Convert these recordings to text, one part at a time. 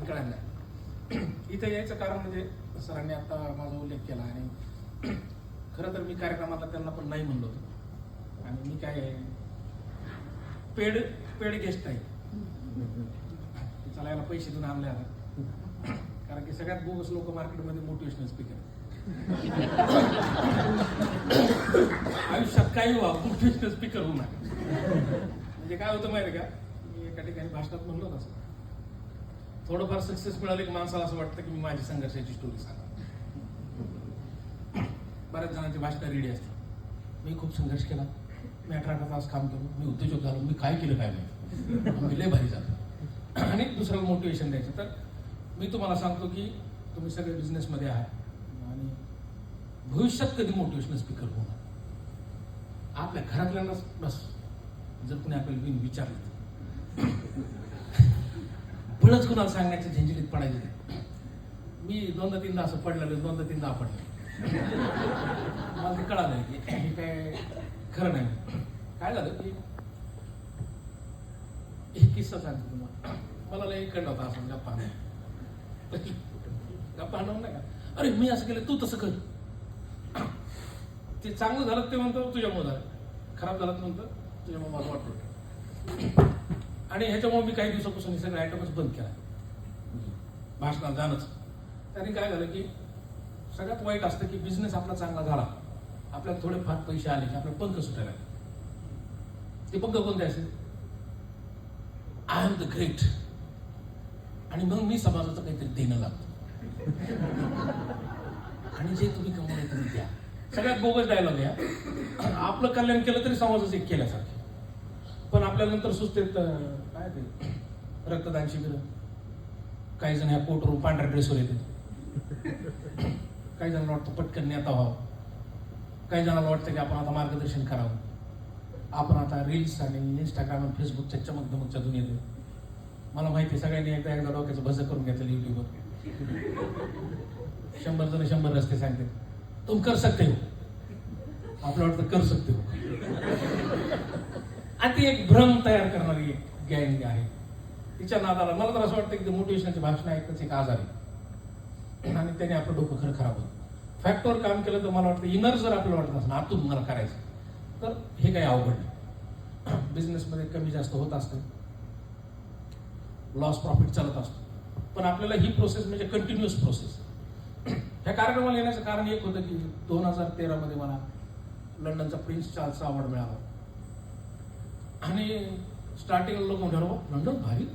कळलं नाही. इथं यायचं कारण म्हणजे सरांनी आता माझा उल्लेख केला आणि खरं तर मी कार्यक्रमाला त्यांना पण नाही म्हणलो होतो आणि मी काय पेड गेस्ट आहे. चला याला पैसे देऊन आणले आता, कारण की सगळ्यात बोगस लोक मार्केटमध्ये मोटिवेशनल स्पीकर आयुष्यात काही व्हा मोटिवेशनल स्पीकर होऊ नका. म्हणजे काय होतं माहिती का, मी एका ठिकाणी भाषणात म्हणलो तसं थोडंफार सक्सेस मिळालं की माणसाला असं वाटतं की मी माझी संघर्षाची स्टोरी सांगा. बऱ्याच जणांची भाषणं रेडी असते. मी खूप संघर्ष केला, मी 18 तास काम केलं, मी उद्योजक झालो, मी काय केलं काय नाही, मी लय भारी झालो आणि दुसऱ्याला मोटिवेशन द्यायचं. तर मी तुम्हाला सांगतो की तुम्ही सगळे बिझनेसमध्ये आहात आणि भविष्यात कधी मोटिवेशनल स्पीकर होणार आपल्या घरातल्यांनाच बस. जर कोणी आपल्याला बिन विचारलं बळच कुणाला सांगण्याच्या झंझिलीत पडायचं नाही. मी 2दा-3दा असं पडलेलं, 2दा-3दा पडलं. मला ते कळालं की हे काय खरं नाही. काय झालं की एक किस्सा सांगतो तुम्हाला. मला लय कळलं होता असं गप्पा हाणवून नाही का, अरे मी असं केलं तू तसं कर. ते चांगलं झालं ते म्हणतो तुझ्यामुळे झालं, खराब झालं म्हणतो तुझ्यामुळे मला वाटलं. आणि ह्याच्यामुळे मी काही दिवसापासून हे सगळे आयटमच बंद केला भाषणात जाणंच. त्याने काय झालं की सगळ्यात वाईट असतं की बिझनेस आपला चांगला झाला, आपल्याला थोडेफार पैसे आले की आपल्याला पंख सुटायला. ते पंख कोणते असेल, आय एम द ग्रेट, आणि मग मी समाजाचं काहीतरी देणं लागतो आणि जे तुम्ही कमवले तुम्ही द्या. सगळ्यात बोगस डायलॉग आहे. आपलं कल्याण केलं तरी समाजाचं एक केल्यासारखं. पण आपल्या नंतर सुचतेत काय ते रक्तदान शिबिर, काही जण ह्या कोटवरून पांढऱ्या ड्रेसवर येते, काही जणांना वाटतं पटकन नेता व्हावं, काही जणांना वाटतं की आपण आता मार्गदर्शन करावं, आपण आता रील्स आणि इंस्टाग्राम आणि फेसबुकच्या चमक धमकच्या दुनियेत. मला माहिती आहे सगळ्यांनी एकदा डोक्याचं भजं करून घेतलं युट्यूबवर. 100 जण 100 रस्ते सांगते, तुम कर सकते हो. आपलं वाटतं कर सकते हो. आणि ती एक भ्रम तयार करणारी गँग आहे. तिच्या नादाला मला तर असं वाटतं की मोटिवेशनची भाषण ऐकतच एक आजार आहे आणि त्याने आपलं डोकं खरं खराब होतं. फॅक्टवर काम केलं तर मला वाटतं इनर जर आपल्याला वाटत असं आतून मला करायचं तर हे काही अवघड नाही. बिझनेसमध्ये कमी जास्त होत असतं, लॉस प्रॉफिट चालत असतो, पण आपल्याला ही प्रोसेस म्हणजे कंटिन्युअस प्रोसेस. ह्या कार्यक्रमाला येण्याचं कारण एक होतं की 2013 मध्ये मला लंडनचा प्रिन्स चार्ल्सचा अवॉर्ड मिळाला आणि स्टार्टिंगला लोक म्हणतात लंडन भारी,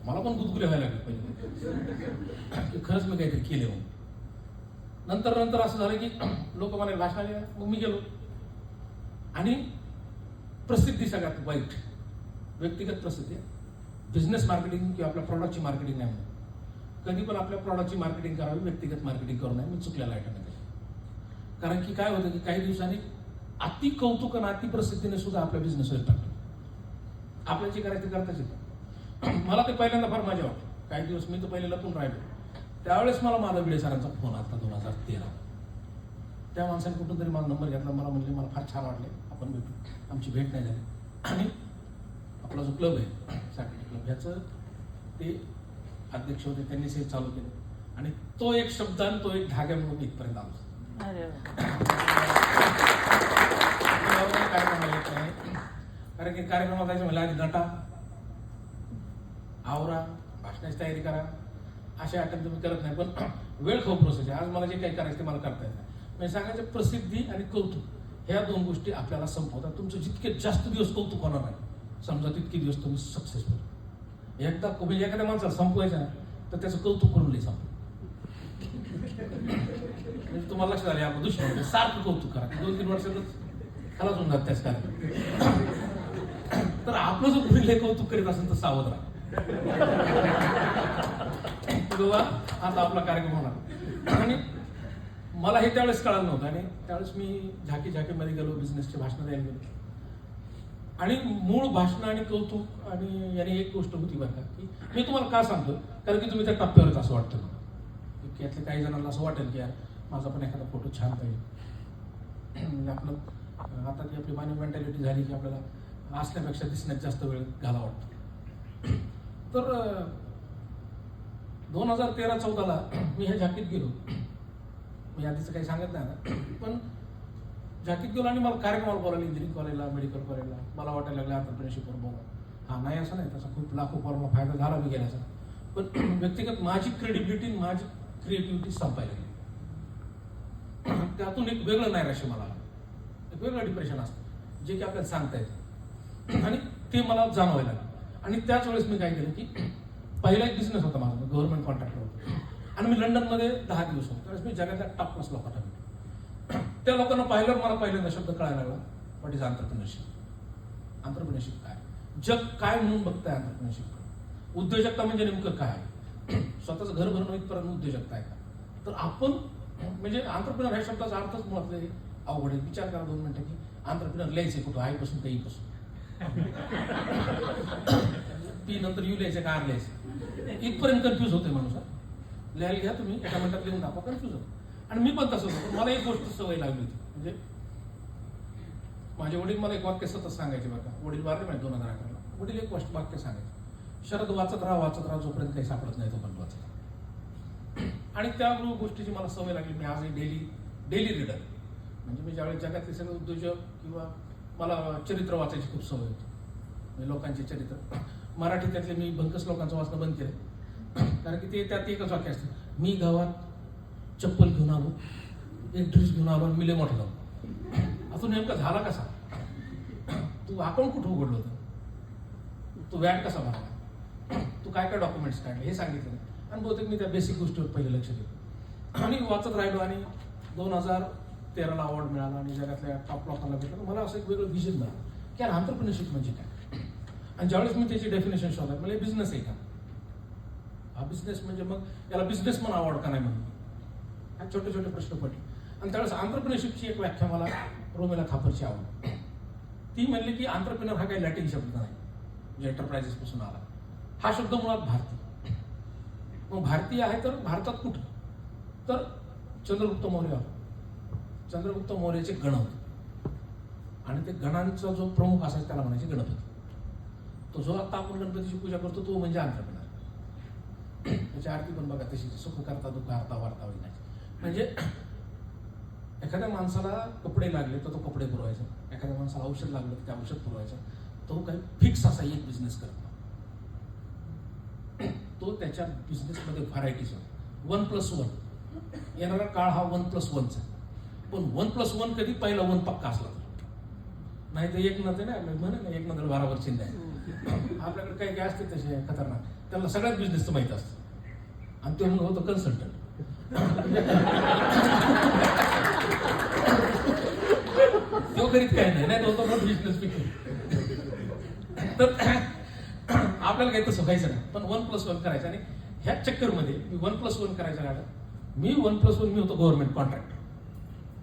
मला पण गुदगुले व्हायला लागले पहिले खरंच मी काहीतरी केले म्हणून. नंतर असं झालं की लोक मला भाषणाला, मग मी गेलो आणि प्रसिद्धी सगळ्यात वाईट, व्यक्तिगत प्रसिद्धी. बिझनेस मार्केटिंग किंवा आपल्या प्रॉडक्टची मार्केटिंग नाही म्हणून कधी पण आपल्या प्रॉडक्टची मार्केटिंग करावी, व्यक्तिगत मार्केटिंग करू नये. मी चुकलेला आयटम आहे. कारण की काय होतं की काही दिवसांनी अति कौतुक आणि अति प्रसिद्धीने सुद्धा आपल्या बिझनेसवर टाकतो. आपल्याला जे करायचं करताच येतं. मला ते पहिल्यांदा फार मजा वाटली. काही दिवस मी तर पहिले लपून राहिलो. त्यावेळेस मला माधव भिडे सरांचा फोन आला 2013. त्या माणसाने कुठून तरी माझा नंबर घेतला, मला म्हणले मला फार छान वाटले, आपण भेटू. आमची भेट नाही झाली आणि आपला जो क्लब आहे सॅटर्डे क्लब ह्याचं ते अध्यक्ष होते, त्यांनीच हे चालू केलं आणि तो एक शब्द आणि तो एक धाग्यामुळे इथपर्यंत आलो. कार्यक्रमाला येत नाही, कारण की कार्यक्रमात जायचं म्हणलं आधी नटा, आवरा, भाषणाची तयारी करा, असे अटेम्प्ट तुम्ही करत नाही. पण वेळ खूप प्रोसेस आहे. आज मला जे काही करायचं ते मला करता येत नाही. म्हणजे सांगायचं प्रसिद्धी आणि कौतुक ह्या दोन गोष्टी आपल्याला संपवतात. तुमचं जितके जास्त दिवस कौतुक होणार नाही समजा तितके दिवस तुम्ही सक्सेसफुल. एकदा म्हणजे एखाद्या माणसाला संपवायचं ना तर त्याचं कौतुक करून नाही संपलं. म्हणजे तुम्हाला लक्षात आले आपण दुसरं सारखं कौतुक करा, 2-3 वर्षातच खलाच होऊन जात त्याच कारण. तर आपलं जर पुढे कौतुक करीत असेल तर सावध राहा. आता आपला कार्यक्रम होणार. आणि मला हे त्यावेळेस कळालं नव्हतं आणि त्यावेळेस मी झाकीमध्ये गेलो, बिझनेसचे भाषण द्यायला गेलो आणि मूळ भाषण आणि कौतुक आणि याने एक गोष्ट होती बरं का, की मी तुम्हाला का सांगतो, कारण की तुम्ही त्या टप्प्यावरच असं वाटतं की यातल्या काही जणांना असं वाटेल की यार माझा पण एखादा फोटो छान पाहिजे. म्हणजे आपलं आता ती आपली मानवी मेंटॅलिटी झाली की आपल्याला असण्यापेक्षा दिसण्यात जास्त वेळ घाला वाटतो. तर 2013-14ला मी ह्या झाकीत गेलो. मी आधीचं काही सांगत नाही ना, पण झाकीत गेलो आणि मला कार्यक्रमाला बोलायला, इंजिनिअरिंग कॉलेजला, मेडिकल कॉलेजला. मला वाटायला लागलं एंटरप्रेन्योरशिपवर बोला. हा नाही असं नाही, त्याचा खूप लाखो पोरांना फायदा झाला बी गेल्याचा, पण व्यक्तिगत माझी क्रेडिबिलिटी, माझी क्रिएटिव्हिटी संपायला लागली. त्यातून एक वेगळं नैराश्य मला आलं, एक वेगळं डिप्रेशन असतं जे की आपल्याला सांगता येतं, आणि ते मला जाणवायला लागलं. आणि त्याच वेळेस मी काय केलं की पहिला एक बिझनेस होता माझा, गव्हर्नमेंट कॉन्ट्रॅक्टर होता, आणि मी लंडनमध्ये 10 दिवस होतो. त्यावेळेस मी जगातल्या टॉप क्लास लोकांना भेटलो. त्या लोकांना पाहिल्यावर मला पहिल्यांदा शब्द कळायला लागला, व्हॉट इज एंटरप्रेन्योरशिप. एंटरप्रेन्योरशिप काय, जग काय म्हणून बघताय एंटरप्रेन्योरशिप. उद्योजकता म्हणजे नेमकं काय, स्वतःचं घर भरणं इथपर्यंत उद्योजकता आहे का. तर आपण म्हणजे एंटरप्रेन्योर ह्या शब्दाचा अर्थच मुळात अवघड आहे. विचार करा 2 मिनिटं की एंटरप्रेन्योर लिहायचे कुठं, आईपासून काही पासून पी नंतर यू लिहायचं का आर लिहायचं, इथपर्यंत कन्फ्यूज होते माणूस. लिहायला घ्या तुम्ही, एका मिनिटात लिहून दाखवा, कन्फ्यूज होतो. आणि मी पण तसं होतो. मला एक गोष्ट सवय लागली होती, म्हणजे माझे वडील मला एक वाक्य सतत सांगायचे बघा. वडील वारले माहिती 2011ला. वडील एक वाक्य सांगायचे, शरद वाचत राहा जोपर्यंत काही सापडत नाही तोपर्यंत वाचत. आणि त्या गोष्टीची मला सवय लागली. मी आजही डेली रीडर. म्हणजे मी ज्यावेळेस जगातले सगळे उद्योजक किंवा मला चरित्र वाचायची खूप सवय होती, म्हणजे लोकांचे चरित्र. मराठी त्यातले मी भंकस लोकांचं वाचणं बंद केलं, कारण की ते त्यात एकच वाक्य असतं, मी गावात चप्पल घेऊन आलो, एक ड्रेस घेऊन आलो, मी लय मोठा झालो. आता नेमका झाला कसा, तू अकाउंट कुठं उघडलं होतं, तू व्याट कसा भरला, तू काय काय डॉक्युमेंट्स काढले, हे सांगितलं. आणि बहुतेक मी त्या बेसिक गोष्टीवर पहिले लक्ष दिलं आणि वाचत राहिलो. आणि 2013ला अवॉर्ड मिळाला आणि जगातल्या टॉप लोकांना भेटलं. मला असं एक वेगळं विजन मिळालं की यार एंटरप्रेन्योरशिप म्हणजे काय. आणि ज्यावेळेस मी त्याची डेफिनेशन शोधलं, म्हणजे बिझनेस आहे का, हा बिझनेस म्हणजे मग याला बिझनेसमन अवॉर्ड का नाही म्हणून, हा छोटे छोटे प्रश्न पडले. आणि त्यावेळेस एंटरप्रेन्योरशिपची एक व्याख्या मला रोमेला थापरची आवडली. ती म्हणली की एंटरप्रेन्योर हा काही लॅटिन शब्द नाही, म्हणजे एंटरप्राइजेस पासून आला. हा शब्द मुळात भारतीय. मग भारतीय आहे तर भारतात कुठं, तर चंद्रगुप्त मौर्य. चंद्रगुप्त मौर्याचे गण होते आणि ते गणांचा जो प्रमुख असायचा त्याला म्हणायचे गणपती. तो जो आता आपण गणपतीची पूजा करतो तो म्हणजे एंटरप्रेन्योर. त्याची आरती पण बघा तशी, सुख करता दुःख हरता वार्ता विनाची. म्हणजे एखाद्या माणसाला कपडे लागले तर तो कपडे पुरवायचा, एखाद्या माणसाला औषध लागलं तर ते औषध पुरवायचं. तो काही फिक्स असा एक बिझनेस करतो. तो त्याच्या बिझनेसमध्ये व्हरायटीज होतो. 1+1 येणारा काळ हा 1+1चा. पण 1+1 कधी पहिला 1 पक्का असला तर, नाही तर एक नव्हते ना म्हणे ना, एक नंतर 12 वर चिंता आहे. आपल्याकडे काही काय असते तसे खतरनाक, त्यांना सगळ्याच बिझनेसचं माहित असतं आणि ते म्हणून होतं कन्सल्टंट. तो करीत काय नाही होतो ना बिझनेस पिकून. तर आपल्याला काही तसं व्हायचं नाही, पण 1+1 करायचं. आणि ह्या चक्करमध्ये मी 1+1 करायचं राहिलं. मी 1+1 मी होतो गव्हर्नमेंट कॉन्ट्रॅक्टर.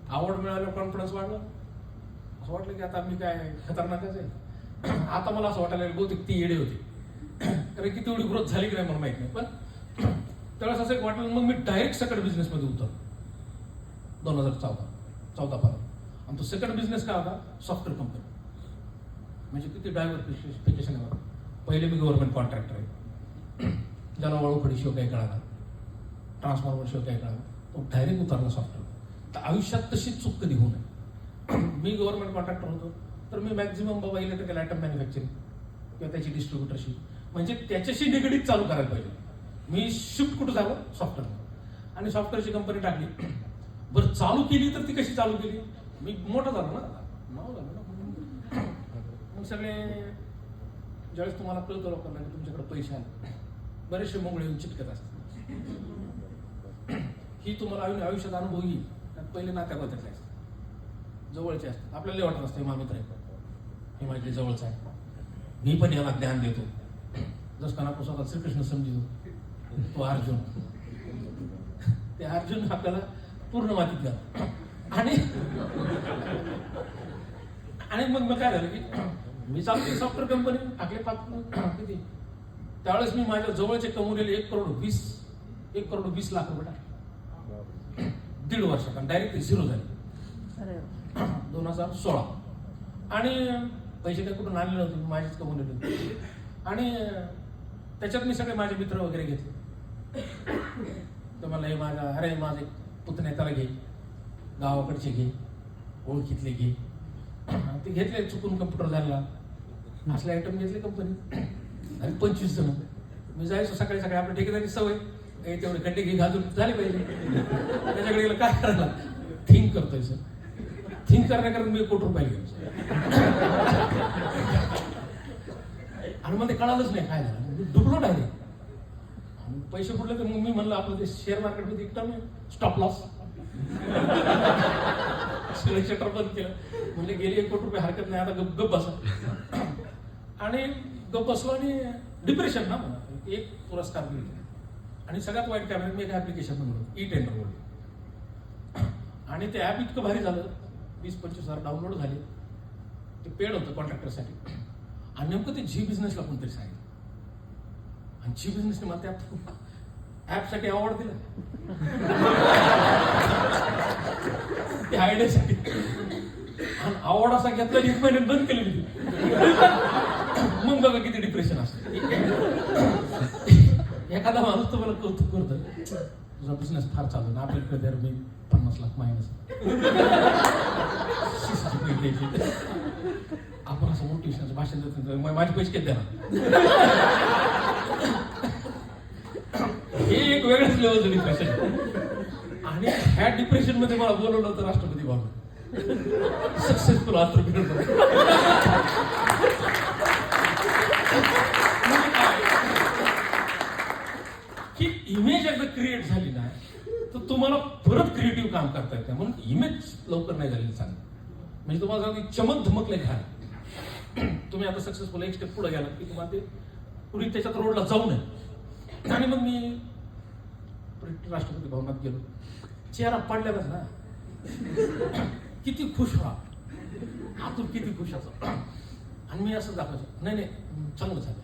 अवॉर्ड मिळाल्यावर कॉन्फिडन्स वाढला. असं वाटलं की आता मी काय खतरनाकच आहे. आता मला असं वाटायला बहुतेक ती येडे होती, कारण की तेवढी ग्रोथ झाली की नाही मला माहित नाही. पण त्यावेळेस असं एक वाटलं, मग मी डायरेक्ट सेकंड बिझनेसमध्ये उतरलो 2014 पर्यंत. आणि तो सेकंड बिझनेस काय होता, सॉफ्टवेअर कंपनी. म्हणजे किती डायव्हर्सिफिकेशन आहे. पहिले मी गव्हर्नमेंट कॉन्ट्रॅक्टर आहे, ज्याला वळूखडी शिव काही कळाला, ट्रान्सफॉर्मर शिव काही कळाला, तो डायरेक्ट उतरला सॉफ्टवेअर. तर आयुष्यात तशी चूक कधी होऊ नये. मी गव्हर्नमेंट कॉन्ट्रॅक्टर होतो तर मी मॅक्झिमम बाबा इलेक्ट्रिकल आयटम मॅन्युफॅक्चरिंग किंवा त्याची डिस्ट्रीब्युटरशिप, म्हणजे त्याच्याशी निगडीत चालू करायला पाहिजे. मी शिफ्ट कुठं झालो, सॉफ्टवेअर. आणि सॉफ्टवेअरची कंपनी टाकली. बरं चालू केली तर ती कशी चालू केली, मी मोठा झालो ना, नाव झालं ना. मग सगळे ज्यावेळेस तुम्हाला कळतं लोकांना की तुमच्याकडे पैसे आले, बरेचसे मोंगळे येऊन चिटकत असतात. ही तुम्हाला आयुष्यात अनुभव येईल. पहिले नात्या गोत्यातले असतात, जवळचे असतात. आपल्याला वाटत असतं हे मित्र आहे, हे माझ्या जवळचं आहे, मी पण याला ज्ञान देतो. जसं का आपण स्वतः श्रीकृष्ण समजतो, तो अर्जुन. ते अर्जुन आपल्याला पूर्ण मातीत घाल. आणि मग काय झालं की मी चालतो सॉफ्टवेअर कंपनी टाकले 5 किती. त्यावेळेस मी माझ्या जवळचे कमवलेले 1,20,00,000 रुपये टाकले 1.5 वर्षात, आणि डायरेक्ट झिरो झाले 2016. आणि पैसे काही कुठून आणले नव्हते, माझेच कमवलेले होते. आणि त्याच्यात मी सगळे माझे मित्र वगैरे घेतले. तर मला हे अरे माझे पुतण्या त्याला घे, गावाकडचे घे, ओळखीतले घे. ते घेतले चुकून कम्प्युटर झाला, असले आयटम घेतले कंपनी. आणि 25 जण मी जायचो सकाळी सकाळी. आपल्या ठेकेदारी सवय तेवढे खड्डे घे घालून झाले पाहिजे. त्याच्याकडे गेलं काय करायला, थिंक करतोय सर. थिंक करण्याकरता मी 1 कोटी रुपये घेऊन आणि मला ते कळालंच नाही काय झालं, डुबलो डायरेक्ट. आणि पैसे पडले तर मग मी म्हणलं आपलं ते शेअर मार्केटमध्ये एकदम स्टॉप लॉस शटर बंद केलं. म्हणजे गेली 1 कोटी रुपये हरकत नाही, आता गप बसा. आणि गप बसलो आणि डिप्रेशन ना म्हणा. एक पुरस्कार दिला आणि सगळ्यात वाईट काय मी एक ऍप्लिकेशन बनवलं, ई-टेंडर बोलले. आणि ते ऍप इतकं भारी झालं, 20-25 हजार डाउनलोड झाले. ते पेड होतं कॉन्ट्रॅक्टरसाठी. आणि नेमकं ते जी बिझनेसला कोणतरी सांगितलं. आणि जी बिझनेसने मला त्या ऍपसाठी अवॉर्ड दिला, त्या आयडियासाठी. आणि अवॉर्ड असा घेतला 1 महिन्यात बंद केली. मग बघा किती डिप्रेशन असतं. एखादा माणूस तुम्हाला कौतुक करतो, तुझा बिझनेस फार चालू ना, आपल्याकडे दर मी 50 लाख मायनस. आपण असं मोटिवेशनचं भाषण देतो, माझे पैसे किती देणार. हे एक वेगळ्याच लेवलचं डिप्रेशन. आणि ह्या डिप्रेशन मध्ये मला बोलवलं होतं राष्ट्रपती भवन. Successful entrepreneur. की इमेज एकदा क्रिएट झाली ना तर तुम्हाला परत क्रिएटिव्ह काम करता येतं. म्हणून इमेज लवकर नाही झालेली चांगली. म्हणजे तुम्हाला सांगतो चमक धमकले घाल. तुम्ही आता सक्सेसफुल एक स्टेप पुढे गेला की तुम्हाला ते पुढे त्याच्यात रोडला जाऊ नये. आणि मग मी राष्ट्रपती भवनात गेलो. चेहरा पडल्यावर ना किती खुश व्हा, आतून किती खुश असं. आणि मी असं दाखवायचं, नाही नाही चांगलं झालं.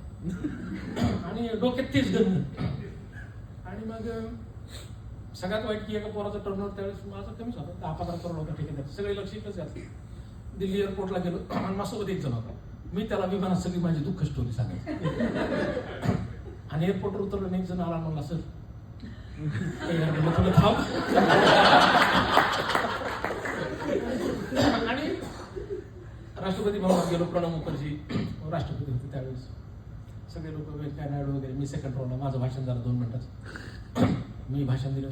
आणि डोक्यात तेच गणित. आणि मग सगळ्यात वाईट की एका पोराचा टर्नओव्हर त्यावेळेस माझं कमीच होतं, 10-15 करोड होता ठेकेदार. सगळे लक्ष इकडंच घातले. दिल्ली एअरपोर्टला गेलो आणि माझ्यासोबत 1 जण होता. मी त्याला विमानात सगळी माझी दुःख स्टोरी सांगायची. आणि एअरपोर्टवर उतरलो, 1 जण आला म्हणला, सर थोडं थांब. आणि राष्ट्रपती भवनात गेलो. प्रणव मुखर्जी राष्ट्रपती होते त्यावेळेस. सगळे लोक, व्यंकय्या नायडू वगैरे. मी सेकंड राऊंडला, माझं भाषण झालं 2 मिनिटाचं. मी भाषण दिलं,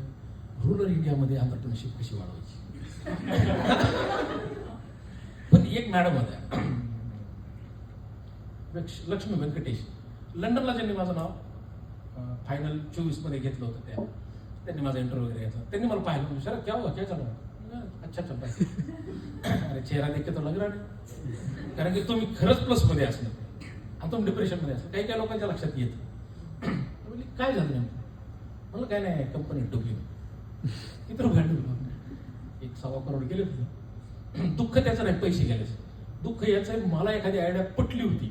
रुरल इंडियामध्ये एंटरप्रेन्योरशिप कशी वाढवायची. पण एक मॅडम होत्या, लक्ष्मी व्यंकटेश. लंडनला ज्यांनी माझं नाव फायनल 24 मध्ये घेतलं होतं, त्यांनी माझा इंटरव्ह्यू वगैरे घेतला. त्यांनी मला पाहिलं, सर क्या हुआ, क्या चल रहा है. अच्छा चल रहा है. अरे चेहरा देख के तो लग रहा नाही. कारण की तुम्ही खरंच प्लस मध्ये असलं आणि तुम्ही डिप्रेशन मध्ये असलं. काही काही लोकांच्या लक्षात येतं. म्हणजे काय झालं नेमकं. म्हणलं काय नाही, कंपनी डुबली. किती रुपये डुबलं, 1.25 करोड गेले होते. दुःख त्याचं नाही, पैसे गेले. दुःख याचं आहे, मला एखादी आयडिया पटली होती,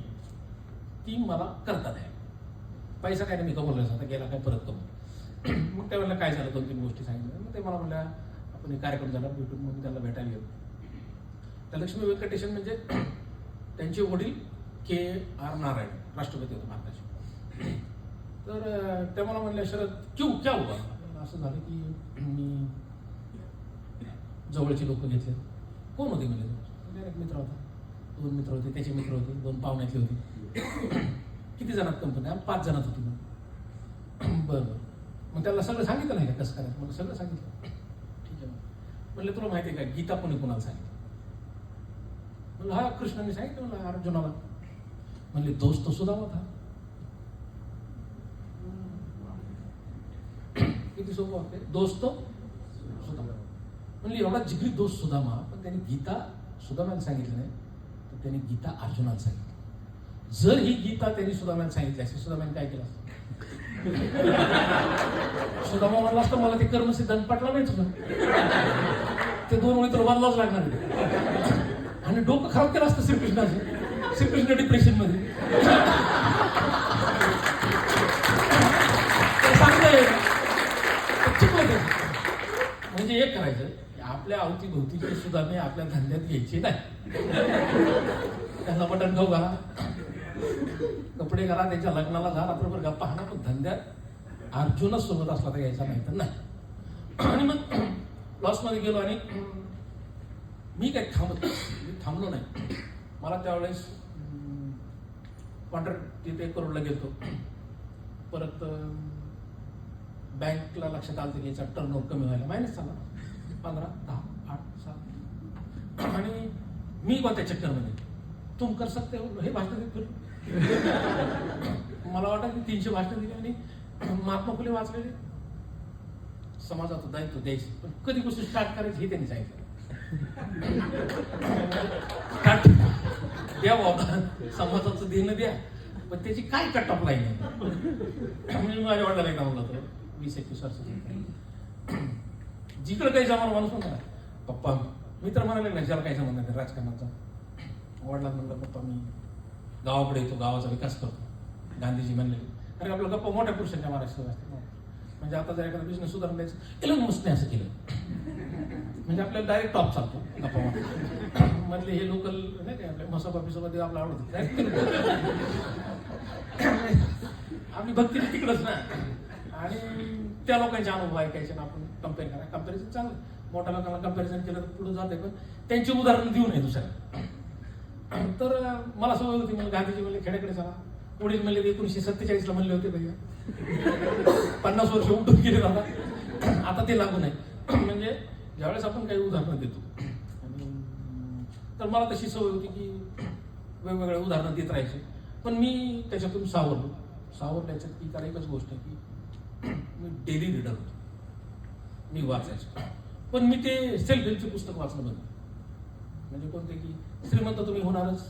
ती मला करता नाही. पैसा काय नाही, मी कमवला आता गेला काय परत कमवला. मग त्यावेळेला काय झालं, 2-3 गोष्टी सांगितल्या. मग ते मला म्हणल्या, आपण एक कार्यक्रम झाला भेटून. मग मी त्यांना भेटायला गेलो. त्या लक्ष्मी व्यंकटेशन म्हणजे त्यांचे वडील KR नारायण, राष्ट्रपती होते भारताचे. तर त्या मला म्हणल्या, शरद क्या हुआ. असं झालं की मी जवळचे लोक घेतले. कोण होते म्हणजे, एक मित्र होता, 2 मित्र होते, त्याचे मित्र होते, 2 पाहुण्यातले होते. किती जणात कंपनी, 5 जणात होती. बरं. मग त्याला सगळं सांगितलं नाही का कसं करायचं. मला सगळं सांगितलं. ठीक आहे. म्हणलं तुला माहिती आहे का गीता कोणी कोणाला सांगितलं. म्हणलं हा कृष्णाने सांगितलं मला अर्जुनाला. म्हणले दोस्त तो सुद्धा होता. किती सोपं वाटते, दोस्त सुदामा. म्हणले एवढा जिगरी दोस्त सुदामा, पण त्यांनी गीता सुदामाला सांगितलं नाही, तर त्यांनी गीता अर्जुनाला सांगितलं. जर ही गीता त्यांनी सुदामाला सांगितली असते, सुदामाने काय केलं असतं. सुदामा म्हणला असतं, मला ते कर्मसिद्धांत पटला नाही तुझं, ते 2 वेळी तर वाजलाच लागणार. आणि डोकं खराब केलं असतं श्रीकृष्णाचं. श्रीकृष्ण डिप्रेशन मध्ये म्हणजे एक करायचं, आपल्या अवतीभोवतीचे सुदामे आपल्या धंद्यात घ्यायचे नाही. त्यांना बटन घाला, कपडे घाला, त्यांच्या लग्नाला जा, रात्रभर गप्पा हाना, पण धंद्यात अर्जुनच सोबत असला तर यायचा नाही तर नाही. आणि मग लॉसमध्ये गेलो आणि मी काही थांबलो नाही. मला त्यावेळेस कॉन्ट्रॅक्ट तिथे करोडला गेलो. परत बँकला लक्षात आलं की याचा टर्नओव्हर कमी व्हायला मायनस झाला 15, 10, 8, 7. आणि मी कोणत्या चक्करमध्ये तुम कर सकते हो हे भाषण देत मला वाटतं की 300 भाषणं दिली आणि महात्मा फुले वाचलेले. समाजाचं दायित्व द्यायचं पण कधी गोष्ट स्टार्ट करायची हे त्यांनी सांगितलं. स्टार्ट द्या बाबा, समाजाचं देणं द्या, पण त्याची काय कट ऑफ लाईन आहे. मी माझ्या वडिलांना एकदा म्हणलं होतं 20-21 वर्षाचं, जिकडे काही जमा माणूस म्हणतो पप्पा, मी तर म्हणाले ना ज्याला काही संबंध नाही राजकारणाचा. वडिलांना म्हणलं पप्पा मी गावाकडे येतो, गावाचा विकास करतो. गांधीजी म्हणले अरे आपलं गप्पा मोठ्या पुरुषांच्या महाराष्ट्रात असते. म्हणजे आता जर एखादा बिझनेस सुधारून द्यायचं एलन मस्कने असं केलं म्हणजे आपल्याला डायरेक्ट टॉप चालतो गप्पा मधले हे लोकल नाही काय आपल्या मसाफा पिसामध्ये आपलं आवडत आम्ही भक्तीने तिकडच ना. आणि त्या लोकांचे अनुभव ऐकायचे ना आपण कम्पेअर करा. कम्पॅरिझन चांगलं, मोठ्या लोकांना कम्पॅरिझन केलं तर पुढे जाते, पण त्यांची उदाहरण देऊ नये दुसऱ्याला. तर मला सवय होती, मला गांधीजी म्हणले खेड्याकडे चला. पुढील म्हणले 1947ला म्हणले होते भैया 50 वर्ष उठून गेले दादा, आता ते लागू नाही. म्हणजे ज्यावेळेस आपण काही उदाहरणं देतो आणि तर मला तशी सवय होती की वेगवेगळे उदाहरणं देत राहायचे. पण मी त्याच्यातून सावरल्याच्यात की त्याला एकच गोष्ट आहे की मी डेली रीडर होतो, मी वाचायचो. पण मी ते सेल्फ हेल्पचे पुस्तक वाचणं बंद. म्हणजे कोणते की श्रीमंत तुम्ही होणारच,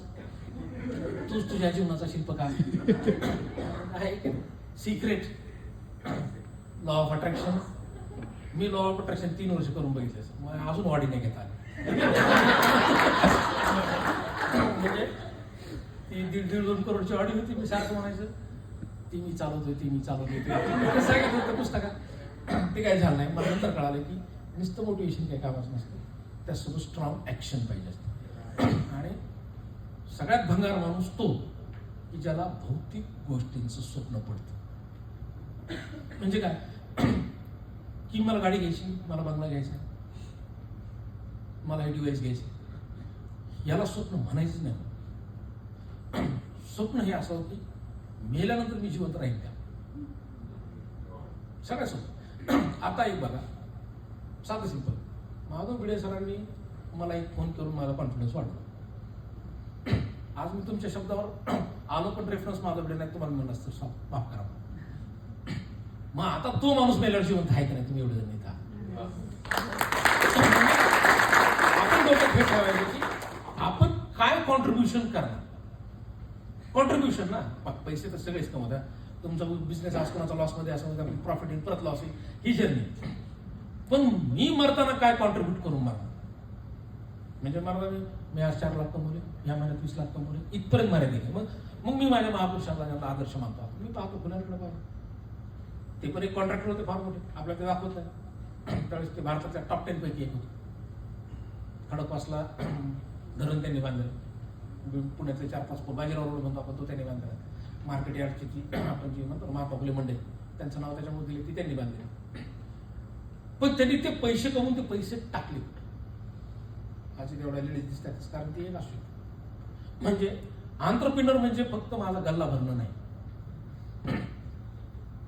तूच तुझ्या जीवनाचा शिल्पकार आहे की सिक्रेट, लॉ ऑफ अट्रॅक्शन. मी लॉ ऑफ अट्रॅक्शन 3 वर्ष करून बघितलं, मग अजून वाढी नाही घेता आली. म्हणजे ती 1.5-2 करोडची ऑडी होती. मी सारखं म्हणायचं ती मी चालवतोय सांगितलं होतं पुस्तकात. ते काय झालं नाही. मला नंतर कळालं की नुसतं मोटिवेशन काही कामाचं नसतं, त्यासोबत स्ट्रॉंग ऍक्शन पाहिजे असतं. आणि सगळ्यात भंगार माणूस तो की ज्याला भौतिक गोष्टींचं स्वप्न पडतं. म्हणजे काय की मला गाडी घ्यायची, मला बंगला घ्यायचा, मला हे डिव्हाइस घ्यायचे, याला स्वप्न म्हणायचं नाही. स्वप्न हे असं की मेल्यानंतर मी जिवंत राहील का, सगळ्या स्वप्न. आता एक बघा साधं सिंपल, माधव भिडे सरांनी मला एक फोन करून माझा कॉन्फिडन्स वाढवला. आज मी तुमच्या शब्दावर आलो, पण रेफरन्स माधव भिडे नाही तुम्हाला म्हणलं असतं माफ करा. मग आता तो माणूस मेल्यावर जिवंत आहे का नाही तुम्ही एवढं जण नाही का. आपण डोक्यात हे ठेवायचं की आपण काय कॉन्ट्रीब्युशन करणार. कॉन्ट्रीब्युशन ना, पैसे तर सगळेच कमवतात. तुमचा बिझनेस आज कोणाचा लॉसमध्ये असं प्रॉफिट येईल, परत लॉस येईल, ही जर्नी. पण मी मरताना काय कॉन्ट्रीब्यूट करून मरणार. म्हणजे मला मी आज 4 लाख कमवले, या महिन्यात 20 लाख कमवले, इथपर्यंत मर्यादित. मग मी माझ्या महापुरुषांना आदर्श मानतो. मी पाहतो फुलांकडे पाहिजे, ते पण एक कॉन्ट्रॅक्टर होते फार मोठे, आपल्याला ते दाखवत नाही. त्यावेळेस ते भारताच्या टॉप 10 पैकी एक होते. खडकवासला धरण त्यांनी बांधलं, पुण्यातले 4-5 बाजीराव रोड म्हणतो आपण, तो त्यांनी बांधला. मार्केट यार्डची ती आपण जी म्हणतो महात्मा फुले मंडई, त्यांचं नाव त्याच्यामुळे दिले, ती त्यांनी बांधली. पण त्यांनी ते पैसे कमवून ते पैसे टाकले. आज एवढ्या लेडीज दिसतात कारण ते एक असू. म्हणजे आंतरप्रिनर म्हणजे फक्त माझा गल्ला भरणं नाही,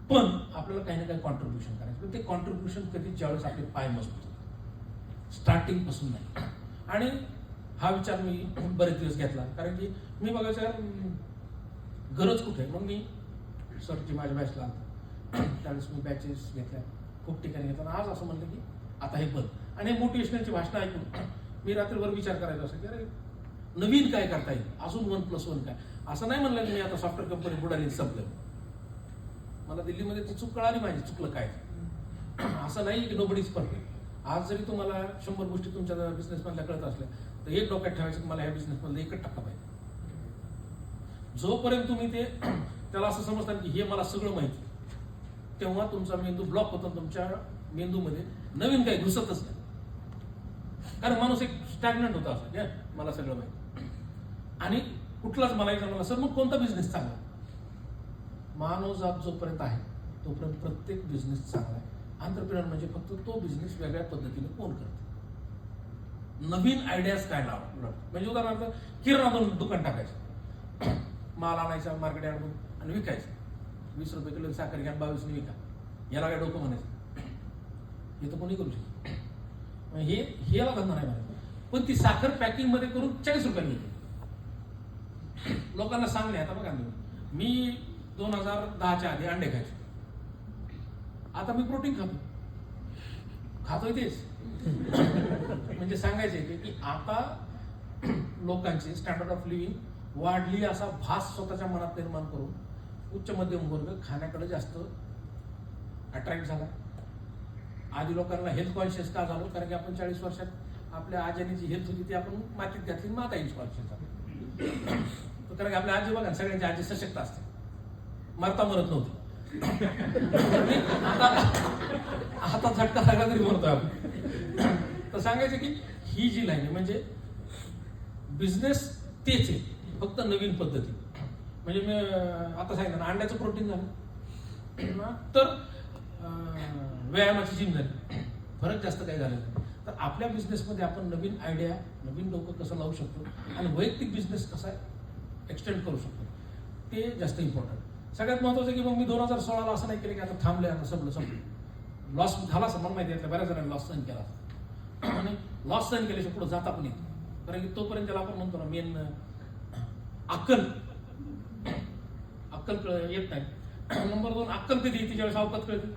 पण आपल्याला काही ना काही कॉन्ट्रीब्युशन करायचं. पण ते कॉन्ट्रीब्युशन कधी ज्यावेळेस आपले पाय मजबूत, स्टार्टिंग पासून नाही. आणि हा विचार मी बरेच दिवस घेतला, कारण की मी बघायचं गरज कुठे. मग मी सरची माझ्या बॅचला आलो, त्यावेळेस मी बॅचेस घेतल्या, खूप ठिकाणी घेतला. आज असं म्हणलं की आता हे बंद. आणि मोटिवेशनलची भाषणं ऐकून मी रात्रभर विचार करायचा असं की अरे नवीन काय करता येईल, अजून 1+1 काय. असं नाही म्हणलं की मी आता सॉफ्टवेअर कंपनी बुडाली संपलं. मला दिल्लीमध्ये ती चूक कळाली, माझी चुकलं काय. असं नाही की नोबडीज परफेक्ट. आज जरी तुम्हाला 100 गोष्टी तुमच्या बिझनेसमधल्या कळत असल्या तर एक डोक्यात ठेवायचं की मला ह्या बिझनेसमधलं 1% पाहिजे. जोपर्यंत तुम्ही ते त्याला असं समजतात की हे मला सगळं माहिती, तेव्हा तुमचा मेंदू ब्लॉक होतो. तुमच्या मेंदूमध्ये नवीन काही घुसतच नाही, कारण माणूस एक स्टॅग्नंट होता असं मला सगळं माहिती. आणि कुठलाच मला एक म्हणला सर मग कोणता बिझनेस चांगला. मानवजात जोपर्यंत आहे तोपर्यंत प्रत्येक बिझनेस चांगला आहे. एंटरप्रेन्योर म्हणजे फक्त तो बिझनेस वेगळ्या पद्धतीने कोण करतो, नवीन आयडियाज काय लावणार. म्हणजे उदाहरणार्थ किराणा दुकान टाकायचं, माल आणायचा मार्केट यार्डमधून आणि विकायचं. 20 रुपये किलो साखर घ्या, 22ने विका. याला काय डोकं म्हणायचं? हे तर कोणी करू शकतो. हे याला धंदा नाही म्हणायचं. पण ती साखर पॅकिंग मध्ये करून 40 रुपयांनी विकते. लोकांना सांगणे. आता बघा मी 2010च्या आधी अंडे खायचो, आता मी प्रोटीन खातोय तेच. म्हणजे सांगायचे की आता लोकांची स्टँडर्ड ऑफ लिव्हिंग वाढली असा भास स्वतःच्या मनात निर्माण करून उच्च मध्यम वर्ग खाण्याकडे जास्त अट्रॅक्ट झाला. आधी लोकांना हेल्थ कॉन्शियस का झालो? कारण की आपण 40 वर्षात आपल्या आजीने जी हेल्थ होती ती आपण मातीत घातली, मग आता हेल्थ कॉन्शियस झालो. कारण की आपल्या आजी बघा, सगळ्यांची आजी सशक्त असते, मरता मरत नव्हती. आता झटका लागला तरी म्हणतोय आपण. तर सांगायचं की ही जी लाईन आहे म्हणजे बिझनेस तेच आहे, फक्त नवीन पद्धती. म्हणजे मी आता सांगितलं ना, अंड्याचं प्रोटीन झालं तर व्यायामाची जिम झाली, फरक जास्त काही झालं नाही. तर आपल्या बिझनेसमध्ये आपण नवीन आयडिया, नवीन डोकं कसं लावू शकतो आणि वैयक्तिक बिझनेस कसा एक्सटेंड करू शकतो ते जास्त इम्पॉर्टंट. सगळ्यात महत्वाचं की मग मी 2016ला असं नाही केलं की आता थांबले, आता संपलं. लॉस झाला असं मला माहिती आहे, बऱ्याच जणांनी लॉस सहन केला आणि लॉस सहन केल्याशिवाय पुढे जाता पण येत. कारण की तोपर्यंत त्याला आपण म्हणतो ना मेन अक्कल येत नाही. नंबर 2 अक्कल कधी येते? ज्यावेळेस अवकात कळते.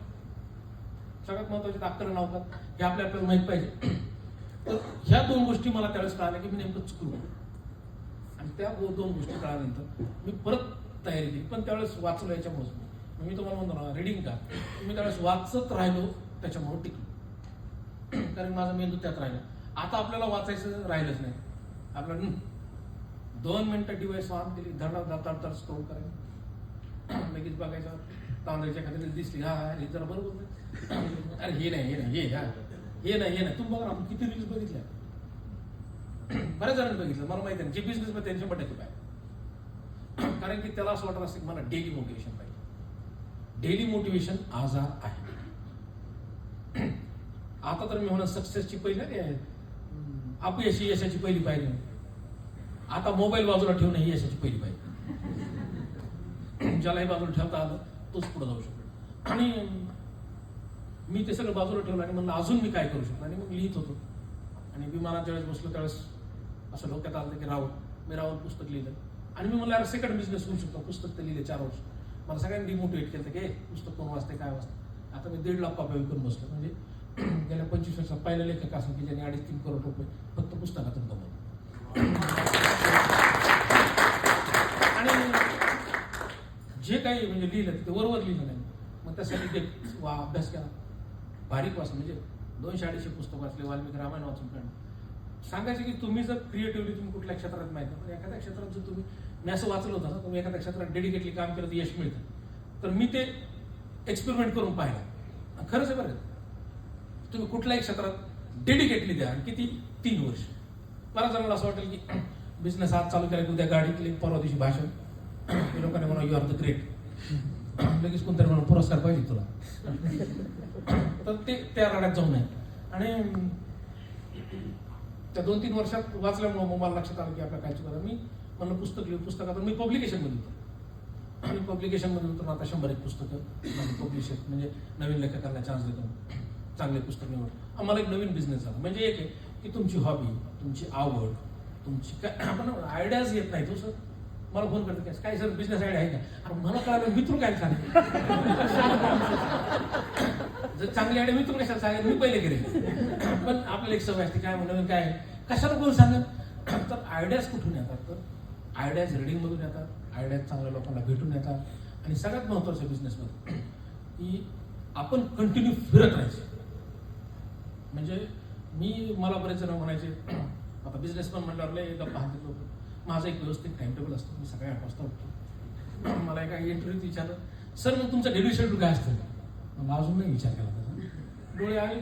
सगळ्यात महत्वाचे अक्कल आणि अवकात हे आपल्याला माहित पाहिजे. तर ह्या 2 गोष्टी मला त्यावेळेस कळाल्या की मी नेमकं चुकलो. आणि त्या 2 गोष्टी कळाल्यानंतर मी परत तयारी केली. पण त्यावेळेस वाचलो याच्यामुळे. मी तुम्हाला म्हणतो ना रिडिंग का, मी त्यावेळेस वाचत राहिलो, त्याच्यामुळे टिकलो. कारण माझा मेंदू त्यात राहिला. आता आपल्याला वाचायचं राहिलंच नाही. आपल्याला 2 मिनिटं डिवाइस ऑन केली, धड स्क्रोल करायचं, लगेच बघायचं. तांदळाच्या खात्याला दिसली, हा हे जरा बरोबर, अरे हे नाही हे नाही. तुम्ही बघा आपण किती रील्स बघितल्या, बऱ्याच जणांनी बघितलं. मला माहिती आहे जे बिझनेस मध्ये त्यांच्या बटाटे पाहिजे. कारण की त्याला असं वाटत असतं की मला डेली मोटिवेशन पाहिजे. डेली मोटिवेशन आजार आहे. आता तर मी म्हणा सक्सेसची पहिली अपयशी यशाची पहिली पायरी. आता मोबाईल बाजूला ठेवणं ही यशाची पहिली पायरी. ज्यालाही बाजूला ठेवता आलं तोच पुढे जाऊ शकतो. आणि मी ते सगळं बाजूला ठेवलं आणि म्हणलं अजून मी काय करू शकतो. आणि मग लिहित होतो. आणि विमानात ज्यावेळेस बसलो त्यावेळेस असं डोक्यात आलं की मी रावण पुस्तक लिहिलं. आणि मी म्हणलं सेकंड बिझनेस होऊ शकतो. पुस्तक तर लिहिले 4 वर्ष. मला सगळ्यांनी डिमोटिवेट केलं की पुस्तक कोण वाचते काय वाचते. आता मी 1.5 लाख कॉप्या विकून बसलो. म्हणजे गेल्या 25 वर्षात पहिला लेखक असं की ज्यांनी 2.5-3 करोड रुपये फक्त पुस्तकातून कमवले. आणि जे काही म्हणजे लिहिलं ते वरवर लिहिलं नाही. मग त्यासाठी अभ्यास केला, बारीक वाचलं. म्हणजे 200-250 पुस्तक वाचले, वाल्मिकी रामायण वाचून काढलं. सांगायचं की तुम्ही जर क्रिएटिव्हली तुम्ही कुठल्या क्षेत्रात माहिती, पण एखाद्या क्षेत्रात जर मी असं वाचलं होतं ना, तुम्ही एखाद्या क्षेत्रात डेडिकेटली काम केलं तर यश मिळतं. तर मी ते एक्सपेरिमेंट करून पाहिलं. खरंच आहे बरं. तुम्ही कुठल्याही क्षेत्रात डेडिकेटली द्या. किती? 3 वर्ष. बऱ्याच जणांना असं वाटेल की बिझनेस आज चालू केला की उद्या गाडीतले, परवा दिवशी भाषण, लोकांनी म्हणा यू आर द ग्रेट, लगेच कोणतरी म्हणून पुरस्कार पाहिजे तुला. तर ते त्या राड्यात जाऊ नये. आणि त्या 2-3 वर्षात वाचल्यामुळे मग मला लक्षात आलं की आपल्या काय चुका. मी म्हणलं पुस्तक लिहू. पुस्तकातून मी पब्लिकेशनमध्ये होतो आणि पब्लिकेशनमध्ये होतो. आता 100 पुस्तकं पब्लिश म्हणजे नवीन लेखकांना चान्स देतो, चांगले पुस्तक निवड. आम्हाला एक नवीन बिझनेस झाला. म्हणजे एक आहे की तुमची हॉबी, तुमची आवड, तुमची काय आपण आयडियाज येत नाही. तो सर मला फोन करतो काय सर बिझनेस आयडिया आहे का? अरे मला कळालं मित्र काय सांगेल. जर चांगली आयडिया मित्र कशाला सांगेल, मी पहिले करेल. पण आपल्याला एक सवय असते काय म्हणून काय कशाला कोण सांगेल. तर आयडियाज कुठून येतात? तर आयडियाज रिडिंगमधून येतात, आयडियाज चांगल्या लोकांना भेटून येतात. आणि सगळ्यात महत्त्वाचं बिझनेसमध्ये की आपण कंटिन्यू फिरत राहायचं. म्हणजे मला बरेच जण म्हणायचे आता बिझनेस पण म्हणल्यावर लय गप्पा हातात लोक. माझं एक व्यवस्थित टाइम टेबल असतं. मी सकाळी 8 वाजता उठतो. मला एका इंटरव्ह्यूत विचारलं सर मग तुमचं डेली शेड्यूल काय असतं? मला अजून नाही विचार केला त्याचा.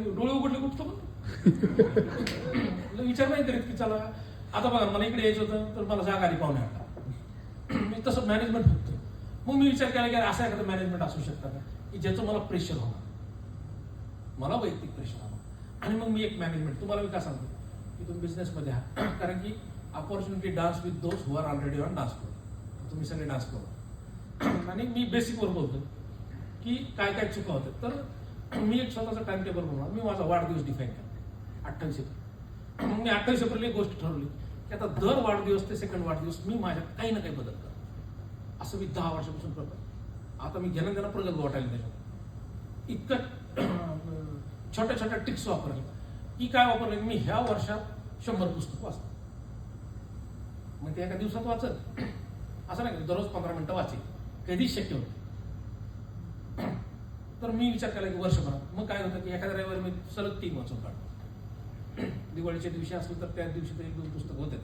डोळे उघडले उठतो पण विचार नाही करीत की चला आता बघा मला इकडे यायचं होतं तर मला जागा आली पाहुणे 8ला. मी तसं मॅनेजमेंट फक्त. मग मी विचार केला की असं एखादं मॅनेजमेंट असू शकतं का की ज्याचं मला प्रेशर होणार, मला वैयक्तिक प्रेशर होणार. आणि मग मी एक मॅनेजमेंट तुम्हाला मी काय सांगतो की तुम्ही बिझनेसमध्ये आहात, कारण की opportunity dance with those who are already on dance floor. तुम्ही सगळे डान्स फ्लोर. आणि मी बेसिकवर बोलतो की काय काय चुका होतात. तर मी एक स्वतःचा टाइम टेबल बनवणार. मी माझा वाढदिवस डिफाईन करतो 28 एप्रिल. मग मी 28 एप्रिल एक गोष्ट ठरवली की आता दर वाढदिवस ते सेकंड वाढदिवस मी माझ्या काही ना काही बदल करतो. असं मी 10 वर्षापासून करतो. आता मी घेणं देणं प्रगल्भ वाटायला त्याच्यात इतकं छोट्या छोट्या टिप्स वापरल्या की काय वापरले मी ह्या वर्षात 100 पुस्तक वाचतो. मग ते एका दिवसात वाचत असं नाही, दररोज 15 मिनिटं वाचेल, कधीच शक्य होतं. तर मी विचार केला की वर्षभरात मग काय होतं की एखाद्या रविवारी मी सलग 3 वाचून काढतो. दिवाळीच्या दिवशी असलं तर त्या दिवशी तर 1-2 पुस्तक होते.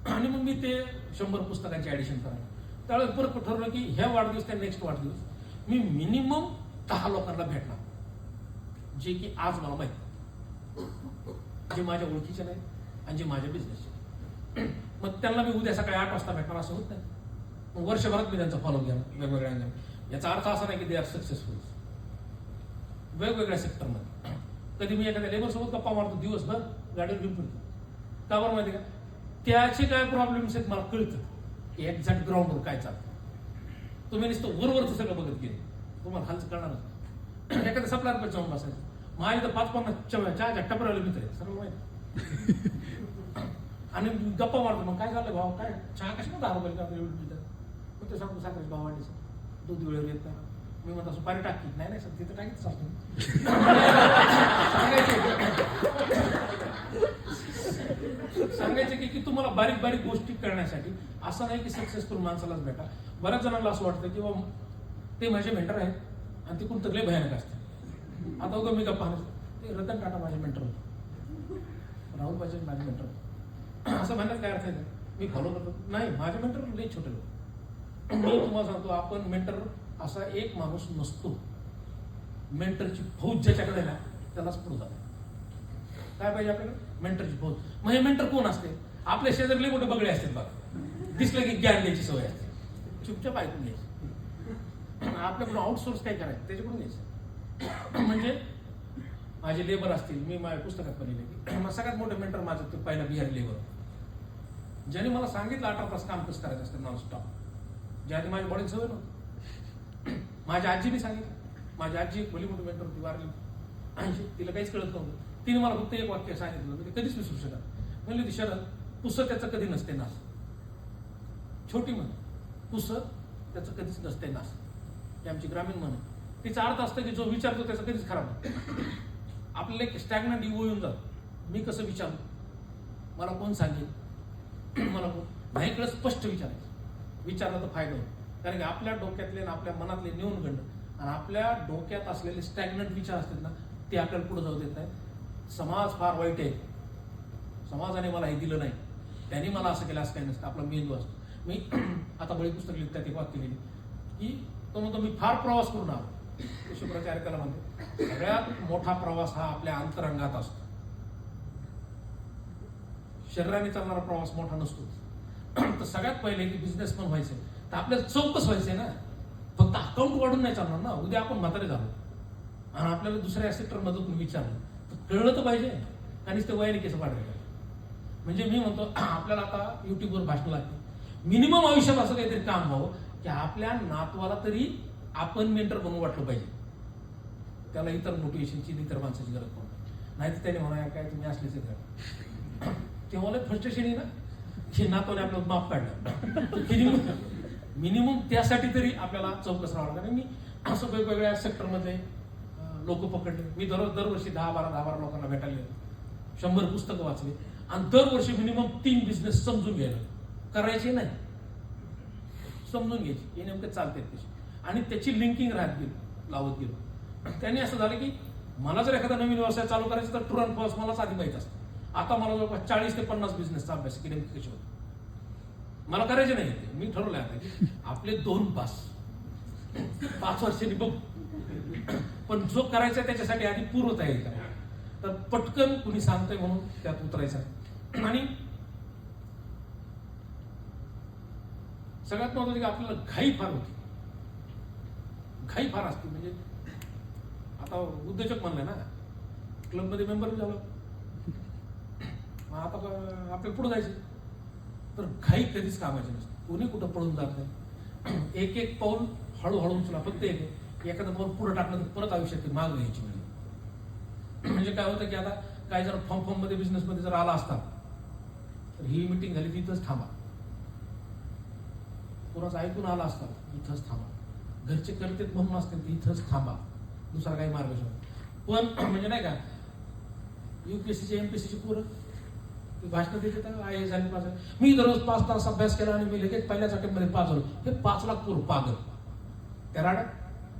आणि मग मी ते 100 पुस्तकांचे ॲडिशन करायला त्यावेळेस परत ठरवलं की ह्या वाढदिवस त्या नेक्स्ट वाढदिवस मी मिनिमम 10 लोकांना भेटणार, जे की आज मला माहिती, जे माझ्या ओळखीचे नाही आणि जे माझ्या बिझनेसचे. मग त्यांना मी उद्या सकाळी 8 वाजता भेटणार असं होत नाही. मग वर्षभरात मी त्यांचा फॉलो घेणार वेगवेगळ्या अँगल. याचा अर्थ असा नाही की दे आर सक्सेसफुल वेगवेगळ्या सेक्टरमध्ये. कधी मी एखाद्या लेबरसोबत गप्पा मारतो दिवसभर गाडीवर घेऊन फिरतो. का बरं माहिती का, त्याचे काय प्रॉब्लेम्स आहेत मला कळतं की एक्झॅक्ट ग्राउंडवर काय चालतं. तुम्ही नुसतं वरवरचं सगळं बघत गेले तुम्हाला खालचं कळणार. एखाद्या सप्लायर जाऊन बसायचं. माझ्या तर 5-50 चहाच्या टपऱ्याला मित्र आहेत सर्व माहिती. आणि गप्पा मारतो. मग काय झालं भाऊ, काय चहा कशा 10 रुपये का एवढं पितात. मग ते सांगतो साखरेचे भाव वाढले सर, दूध वेळेवर येत नाही. मी म्हणतो सुपारी टाकी नाही सर तिथं टाकीच चालतो. सांगायचे की तुम्हाला बारीक बारीक गोष्टी करण्यासाठी असं नाही की सक्सेसफुल माणसालाच भेटा. बऱ्याच जणांना असं वाटतं की बाबा ते माझे मेंटर आहेत आणि ते कोण तगले भयानक असते. आता उगा मी गप्पा ते रतन टाटा माझे मेंटर होते, राहुल बजाज माझे मेंटर होते. असं म्हणण्यात काय अर्थ आहे? मी फॉलो करतो नाही, माझे मेंटर लई छोटे लोक. मी तुम्हाला सांगतो आपण मेंटर असा एक माणूस नसतो. मेंटरची फौज ज्याच्याकडे ना त्यालाच पुढे जातो. काय पाहिजे आपल्याकडे? मेंटरची फौज. मग हे मेंटर कोण असते? आपल्या शेजारले मोठे बगळे असतात बघा, दिसलं की ज्ञान द्यायची सवय असते, चुपचाप ऐकून घ्यायचं. आपल्याकडून आउटसोर्स काय करायचं त्याच्याकडून घ्यायचं. म्हणजे माझे लेबर असतील, मी माझ्या पुस्तकात पण लिहिले की सगळ्यात मोठे मेंटर माझं ते पहिला बिहारी लेबर, ज्याने मला सांगितलं 18 तास काम कसं करायचं असतं नॉनस्टॉप, ज्या आधी माझ्या बॉडीला सवय नव्हती. माझ्या आजीने सांगितलं. माझी आजी एक भली मोठी मेंटर होती, वारली 80. तिला काहीच कळत नव्हतं. तिने मला फक्त एक वाक्य सांगितलं, मी ते कधीच विसरू शकत. म्हणली ती शरद, पुसत त्याचं कधी नसते नास. छोटी म्हण, पुसत त्याचं कधीच नसते नास. ही आमची ग्रामीण म्हण. तिचा अर्थ असतं की जो विचारतो त्याचं कधीच खराब नाही. आपल्याला एक स्टॅग्नंट इगो येऊन जातो. मी कसं विचारू, मला कोण सांगेल, मला कोण नाही कळत. स्पष्ट विचारायचं. विचारला तर फायदा होतो. कारण की आपल्या डोक्यातले आणि आपल्या मनातले न्यूनगंड आणि आपल्या डोक्यात असलेले स्टॅग्नंट विचार असतात ना, ते आपल्याला पुढे जाऊ देत नाही. समाज फार वाईट आहे, समाजाने मला हे दिलं नाही, त्यांनी मला असं केलं, असं काही नसतं. आपला मेंदू असतो. मी आता बळी पुस्तक लिहित त्यात एक वाक्य लिहिली की तो म्हणतो मी फार प्रवास करून आलो. शुक्राचार्य त्याला म्हणते सगळ्यात मोठा प्रवास हा आपल्या अंतरंगात असतो. शरीराने चालणारा प्रवास मोठा नसतो. तर सगळ्यात पहिले की बिझनेसमन व्हायचंय तर आपल्याला चौकस व्हायचंय ना. फक्त अकाउंट वाढून नाही चालणार ना. उद्या आपण म्हातारे झालो आणि आपल्याला दुसऱ्या सेक्टर मधून विचारलं तर कळलं तर पाहिजे. आणि ते वयाने केस वाढायला. म्हणजे मी म्हणतो आपल्याला आता युट्यूबवर भाषण लागते. मिनिमम आयुष्यात असं काहीतरी काम व्हावं की आपल्या नातवाला तरी आपण मेंटर बनवून वाटलं पाहिजे. त्याला इतर मोटिवेशनची इतर माणसाची गरज पडते. नाही तर त्याने म्हणा काय तुम्ही असलेच घर. तेव्हा फ्रस्ट्रेशन आहे ना की नातवाने आपलं माफ काढलं. मिनिमम त्यासाठी तरी आपल्याला चौकस राहावं लागेल. मी असं वेगवेगळ्या सेक्टरमध्ये लोक पकडले. मी दरवर्षी 10-12 लोकांना भेटायला गेलो. 100 पुस्तकं वाचले आणि दरवर्षी मिनिमम 3 बिझनेस समजून घ्यायला करायचे नाही, समजून घ्यायचे हे नेमकं चालते तशी आणि त्याची लिंकिंग राहत गेलो, लावत गेलो. त्यांनी असं झालं की मला जर एखादा नवीन व्यवसाय चालू करायचा तर ट्रू अँड फॉल्स मलाच आधी माहित असतं. आता मला जवळपास 40 ते 50 बिझनेसचा अभ्यास की नेमकी कशी होतो मला करायचे नाही. मी ठरवलं आता की आपले 2 पास 5 वर्षांनी बघ. पण जो करायचा त्याच्यासाठी आधी पूर्व तयारी करा. तर पटकन कुणी सांगतंय म्हणून त्यात उतरायचं. आणि सगळ्यात महत्त्वाचं की आपल्याला घाई फार होती. घाई फार असते. म्हणजे आता उद्योजक म्हणलाय ना, क्लबमध्ये मेंबर झालो, मग आता आपल्याला पुढे जायचं. तर घाई कधीच कामाची नसते, कोणी कुठं पळून जात नाही. एक एक पाऊल हळूहळू उचला, फक्त एखादं पाऊल पुढे टाकलं तर परत आयुष्यात माग घ्यायची वेळ. म्हणजे काय होतं की आता काही जर फॉर्म मध्ये बिझनेसमध्ये जर आला असता तर ही मीटिंग झाली तिथंच थांबा, कोणाचं ऐकून आला असता इथंच थांबा, घरचे करतेत म्हणून असते इथंच थांबा, दुसरा काही मार्ग शोधा. पण म्हणजे नाही का, UPSCचे MPSCचे पोरं भाषण देते, IAS झाली पास. मी दररोज 5 तास अभ्यास केला आणि मी लगेच पहिल्याच अटेम्प्टमध्ये पास झालो. हे 5 लाख पोरं पागल. त्या राड्या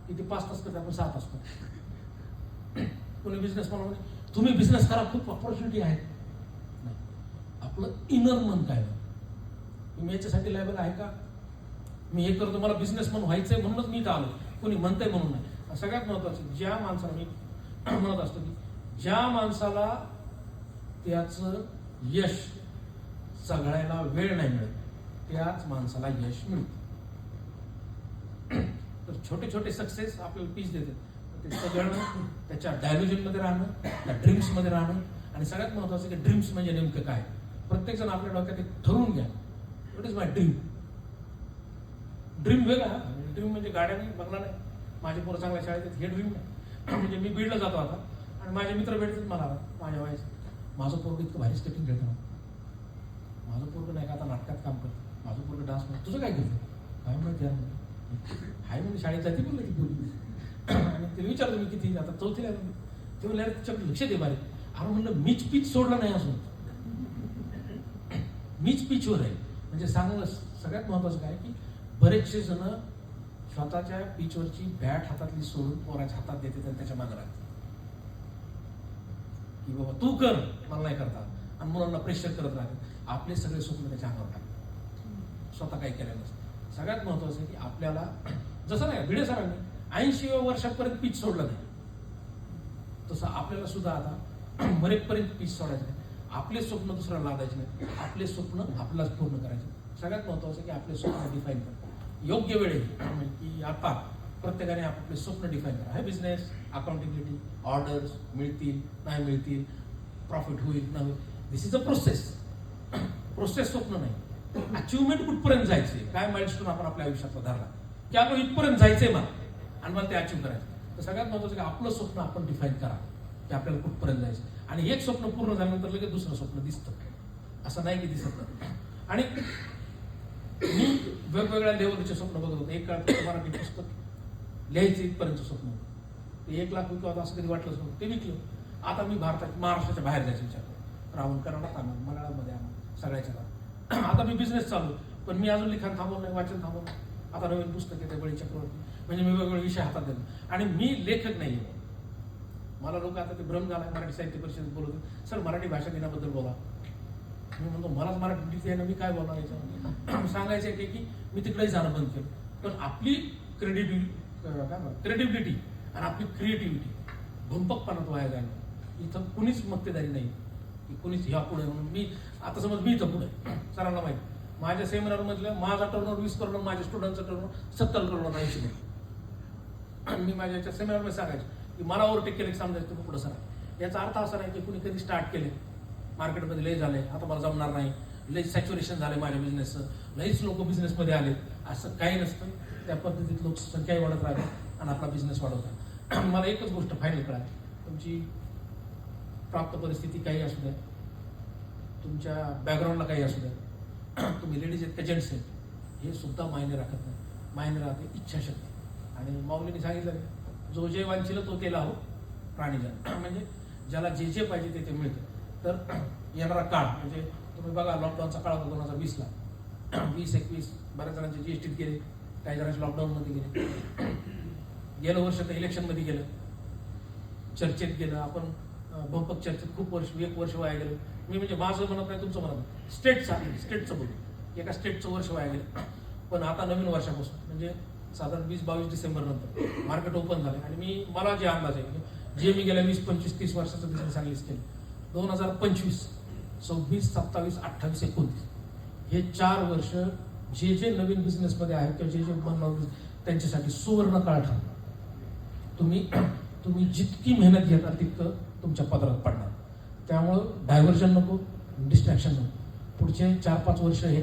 किती 5 तास करते, आपण 6 तास करतो. कोणी बिझनेस म्हणून तुम्ही बिझनेस करा, खूप ऑपॉर्च्युनिटी आहे. आपलं इनर मन काय, मी याच्यासाठी लायबल आहे का, मी हे करतो, मला बिझनेसमॅन व्हायचंय म्हणूनच मी इथं आलो, कोणी म्हणतंय म्हणून नाही. सगळ्यात महत्वाचं, ज्या माणसाला मी म्हणत असतो की ज्या माणसाला त्याचं यश सगळ्याला वेळ नाही मिळत, त्याच माणसाला यश मिळतं. तर छोटे छोटे सक्सेस आपल्याला पीस देतात, ते सगळं त्याच्या डायल्युजन मध्ये राहणं, त्या ड्रीम्स मध्ये राहणं. आणि सगळ्यात महत्वाचं की ड्रीम्स म्हणजे नेमकं काय. प्रत्येक जण आपल्या डोक्यात एक ठरवून घ्या, what is my dream. Dream वेगळा, ड्रीम म्हणजे गाड्या नाही, बंगला नाही, माझे पोरं चांगल्या शाळेत आहेत, हे ड्रीम नाही. म्हणजे मी बीडला जातो आता आणि माझे मित्र भेटतात मला माझ्या वयाचे, माझं पोरग इतकं भारी स्केटिंग खेळतं, माझं पोरग नाही का आता नाटकात काम करतं, माझं पोरग डान्स करतं, तुझं काय करतं काय माहिती हाय म्हणजे शाळेत जाते बोललं ती बोलली. आणि ते विचारतो मी किती, आता 4थीला ते म्हणलं तिच्याकडे लक्ष दे बारे. अरे म्हणलं मीच पीच सोडलं नाही असून, मीच पीचवर आहे. म्हणजे सांगलं सगळ्यात महत्वाचं काय की बरेचसे जण स्वतःच्या पिचवरची बॅट हातातली सोडून पोराच्या हातात देते आणि त्याच्या मागे राहते की बाबा तू कर, मला नाही करता, आणि मुलांना प्रेशर करत राहते. आपले सगळे स्वप्न त्याच्या अंगावर टाकले, स्वतः काही केलं नसतं. सगळ्यात महत्वाचं आहे की आपल्याला, जसं नाही भिडे सरांनी 80व्या वर्षापर्यंत पीच सोडलं नाही, तसं आपल्याला सुद्धा आता मरेपर्यंत पीच सोडायचं नाही. आपले स्वप्न दुसऱ्याला लादायचे नाही, आपले स्वप्न आपल्यालाच पूर्ण करायचे. सगळ्यात महत्वाचं की आपले स्वप्न डिफाईन करा योग्य वेळेत, की आता प्रत्येकाने आपले स्वप्न डिफाईन करा. हे बिझनेस, अकाउंटेबिलिटी, ऑर्डर्स मिळतील नाही मिळतील, प्रॉफिट होईल नाही होईल, दिस इज अ प्रोसेस. प्रोसेस स्वप्न नाही. अचिव्हमेंट कुठपर्यंत जायचे, काय माइलस्टोन आपण आपल्या आयुष्यातला धरला की आपण इथपर्यंत जायचंय मला आणि मला ते अचीव्ह करायचं. तर सगळ्यात महत्वाचं की आपलं स्वप्न आपण डिफाईन करा की आपल्याला कुठपर्यंत जायचं. आणि एक स्वप्न पूर्ण झाल्यानंतर लगेच दुसरं स्वप्न दिसतं, असं नाही की दिसत नाही. आणि मी वेगवेगळ्या लेवलचे स्वप्न बघत होतो. एक काळ मराठी पुस्तक लिहायचं इथपर्यंत स्वप्न होतं, ते 1 लाख विकत असं कधी वाटलंच नव्हतं, ते विकलं. आता मी महाराष्ट्राच्या बाहेर जायचं विचार करतो, राहून कराडात आणा, मल्याळमध्ये आणा, सगळ्याच्या. आता मी बिझनेस चालू, पण मी अजून लिखाण थांबवलं नाही, वाचन थांबवलं. आता नवीन पुस्तक येते बळी चक्रवर्ती, म्हणजे मी वेगवेगळे विषय हातात देतो. आणि मी लेखक नाही आहे. मला लोक आता ते भ्रम झाला, मराठी साहित्य परिषदेत बोलत, सर मराठी भाषा दिनाबद्दल बोला. मी म्हणतो मलाच मराठी आहे ना, मी काय बोलणार याच्यामध्ये. सांगायचं आहे की मी तिकडेही जाणं बंद केलं. पण आपली क्रेडिबिलिटी आणि आपली क्रिएटिव्हिटी भंपकपणात वाया जायला, इथं कुणीच मक्तेदारी नाही की कुणीच ह्या पुढे. म्हणून मी आता समज मी इथं पुढे, सरांना माहिती, माझ्या सेमिनार मधलं माझा टर्नओव्हर 20 करोड, माझ्या स्टुडंटचं टर्नओव्हर 70 करोड 80 करोड. मी माझ्या सेमिनारमध्ये सांगायचं की मला ओव्हरटेक केलं की समजायचं तुम्ही पुढे सर. याचा अर्थ असा नाही की कुणी कधी स्टार्ट केले, मार्केटमध्ये लय झाले, आता मला जमणार नाही, लय सॅच्युरेशन झालंय माझ्या बिझनेसचं, लईच लोक बिझनेसमध्ये आले, असं काही नसतं. त्या पद्धतीत लोकसंख्याही वाढत राहते आणि आपला बिझनेस वाढवतात. मला एकच गोष्ट फायनल कळाली, तुमची प्राप्त परिस्थिती काही असू द्या, तुमच्या बॅकग्राऊंडला काही असू द्या, तुम्ही लेडीज आहेत का जेंट्स आहेत, हे सुद्धा मायने राखत नाही. मायने राहते इच्छाशक्ती. आणि माऊलीने सांगितलं जो जे वांछिल तो तेला हो प्राणीजन, म्हणजे ज्याला जे जे पाहिजे ते मिळतं. तर येणारा काळ म्हणजे तुम्ही बघा, लॉकडाऊनचा काळ होता 2020ला, 20-21 बऱ्याच जणांचे जीएसटीत गेले, काही जणांचे लॉकडाऊनमध्ये गेले. गेलं वर्ष तर इलेक्शनमध्ये गेलं, चर्चेत गेलं, आपण बहुपक चर्चेत खूप वर्ष, 1 वर्ष वाया गेलं. मी म्हणजे माझं म्हणत नाही, तुमचं म्हणत नाही, स्टेटचं बोलू, एका स्टेटचं वर्ष वाया गेलं. पण आता नवीन वर्षापासून म्हणजे साधारण 20-22 डिसेंबर नंतर मार्केट ओपन झालं. आणि मला जे अंदाज आहे, जे मी गेल्या 20-25-30 वर्षाचं बिझनेस अनालिसिस केलं, 2025, 26, 27, 28, 29 हे 4 वर्ष जे जे नवीन बिझनेसमध्ये आहेत किंवा जे जे बनवणार त्यांच्यासाठी सुवर्ण काळ ठरला. तुम्ही तुम्ही जितकी मेहनत घेताल तितकं तुमच्या पदरात पडणार. त्यामुळं डायव्हर्जन नको, डिस्ट्रॅक्शन नको. पुढचे 4-5 वर्ष हे